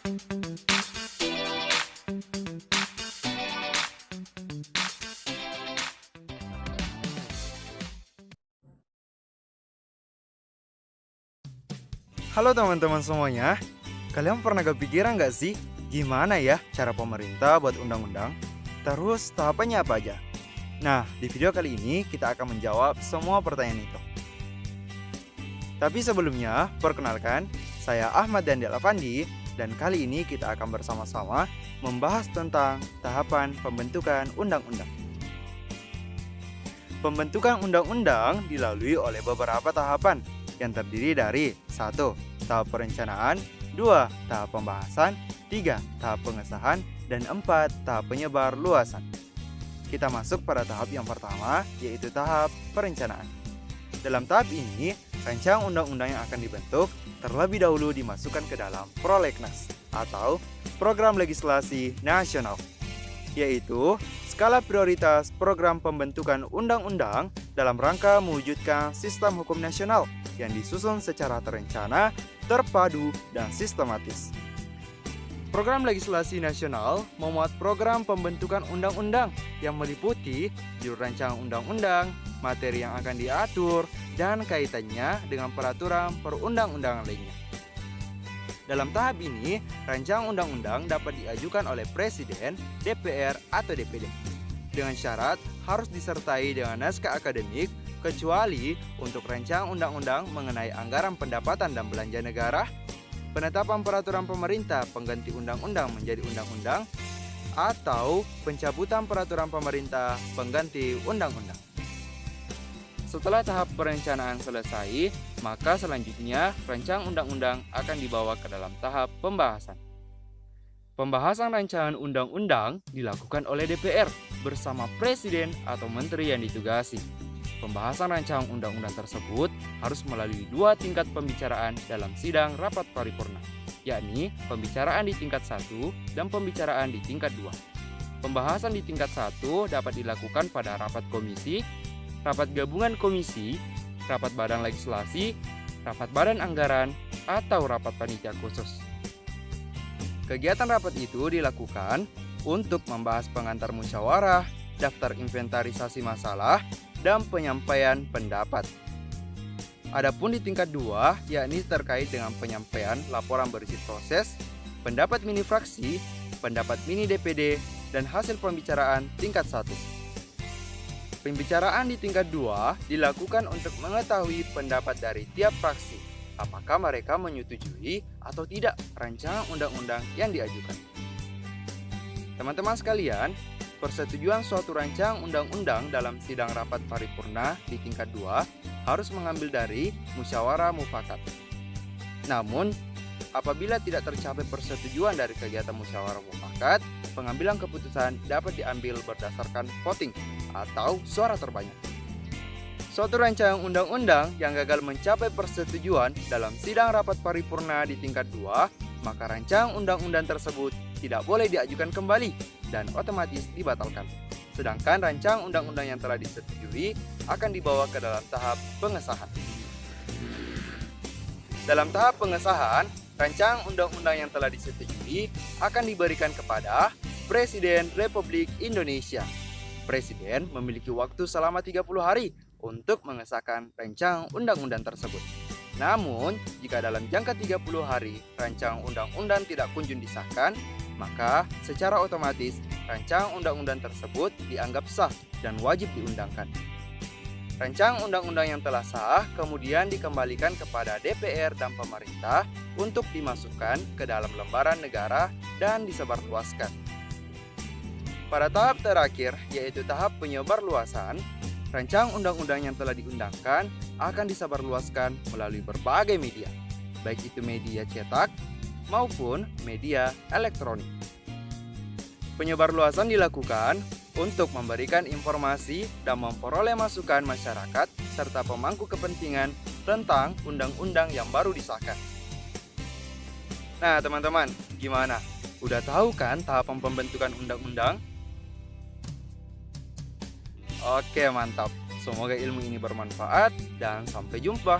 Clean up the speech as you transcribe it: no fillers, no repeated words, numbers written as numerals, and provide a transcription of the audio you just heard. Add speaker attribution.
Speaker 1: Halo teman-teman semuanya, kalian pernah kepikiran nggak sih gimana ya cara pemerintah buat undang-undang? Terus tahapannya apa aja? Nah, di video kali ini kita akan menjawab semua pertanyaan itu. Tapi sebelumnya, perkenalkan, saya Ahmad Daniel Afandi dan kali ini kita akan bersama-sama membahas tentang tahapan pembentukan undang-undang. Pembentukan undang-undang dilalui oleh beberapa tahapan yang terdiri dari 1. Tahap perencanaan, 2. Tahap pembahasan, 3. Tahap pengesahan, dan 4. Tahap penyebar luasan. Kita masuk pada tahap yang pertama, yaitu tahap perencanaan. Dalam tahap ini, rancangan undang-undang yang akan dibentuk terlebih dahulu dimasukkan ke dalam prolegnas atau program legislasi nasional, yaitu skala prioritas program pembentukan undang-undang dalam rangka mewujudkan sistem hukum nasional yang disusun secara terencana, terpadu, dan sistematis. Program legislasi nasional memuat program pembentukan undang-undang yang meliputi judul rancangan undang-undang, materi yang akan diatur, dan kaitannya dengan peraturan perundang-undangan lainnya. Dalam tahap ini, rancangan undang-undang dapat diajukan oleh Presiden, DPR, atau DPD. Dengan syarat harus disertai dengan naskah akademik, kecuali untuk rancangan undang-undang mengenai anggaran pendapatan dan belanja negara, penetapan peraturan pemerintah pengganti undang-undang menjadi undang-undang, atau pencabutan peraturan pemerintah pengganti undang-undang. Setelah tahap perencanaan selesai, maka selanjutnya rancangan undang-undang akan dibawa ke dalam tahap pembahasan. Pembahasan rancangan undang-undang dilakukan oleh DPR bersama Presiden atau Menteri yang ditugasi. Pembahasan rancangan undang-undang tersebut harus melalui 2 tingkat pembicaraan dalam sidang rapat paripurna, yakni pembicaraan di tingkat 1 dan pembicaraan di tingkat 2. Pembahasan di tingkat 1 dapat dilakukan pada rapat komisi, rapat gabungan komisi, rapat badan legislasi, rapat badan anggaran, atau rapat panitia khusus. Kegiatan rapat itu dilakukan untuk membahas pengantar musyawarah, daftar inventarisasi masalah, dan penyampaian pendapat. Adapun di tingkat 2, yakni terkait dengan penyampaian laporan berisi proses, pendapat mini fraksi, pendapat mini DPD, dan hasil pembicaraan tingkat 1. Pembicaraan di tingkat 2 dilakukan untuk mengetahui pendapat dari tiap fraksi, apakah mereka menyetujui atau tidak rancangan undang-undang yang diajukan. Teman-teman sekalian, persetujuan suatu rancangan undang-undang dalam sidang rapat paripurna di tingkat 2 harus mengambil dari musyawarah mufakat. Namun, apabila tidak tercapai persetujuan dari kegiatan musyawarah mufakat, pengambilan keputusan dapat diambil berdasarkan voting atau suara terbanyak. Suatu rancangan undang-undang yang gagal mencapai persetujuan dalam sidang rapat paripurna di tingkat 2, maka rancangan undang-undang tersebut tidak boleh diajukan kembali dan otomatis dibatalkan. Sedangkan rancangan undang-undang yang telah disetujui akan dibawa ke dalam tahap pengesahan. Dalam tahap pengesahan, rancangan undang-undang yang telah disetujui akan diberikan kepada Presiden Republik Indonesia. Presiden memiliki waktu selama 30 hari untuk mengesahkan rancangan undang-undang tersebut. Namun, jika dalam jangka 30 hari rancangan undang-undang tidak kunjung disahkan, maka secara otomatis rancangan undang-undang tersebut dianggap sah dan wajib diundangkan. Rancangan undang-undang yang telah sah kemudian dikembalikan kepada DPR dan pemerintah untuk dimasukkan ke dalam lembaran negara dan disebarluaskan. Pada tahap terakhir, yaitu tahap penyebarluasan, rancangan undang-undang yang telah diundangkan akan disebarluaskan melalui berbagai media, baik itu media cetak maupun media elektronik. Penyebarluasan dilakukan untuk memberikan informasi dan memperoleh masukan masyarakat serta pemangku kepentingan tentang undang-undang yang baru disahkan. Nah, teman-teman, gimana? Udah tahu kan tahapan pembentukan undang-undang? Oke, mantap. Semoga ilmu ini bermanfaat dan sampai jumpa.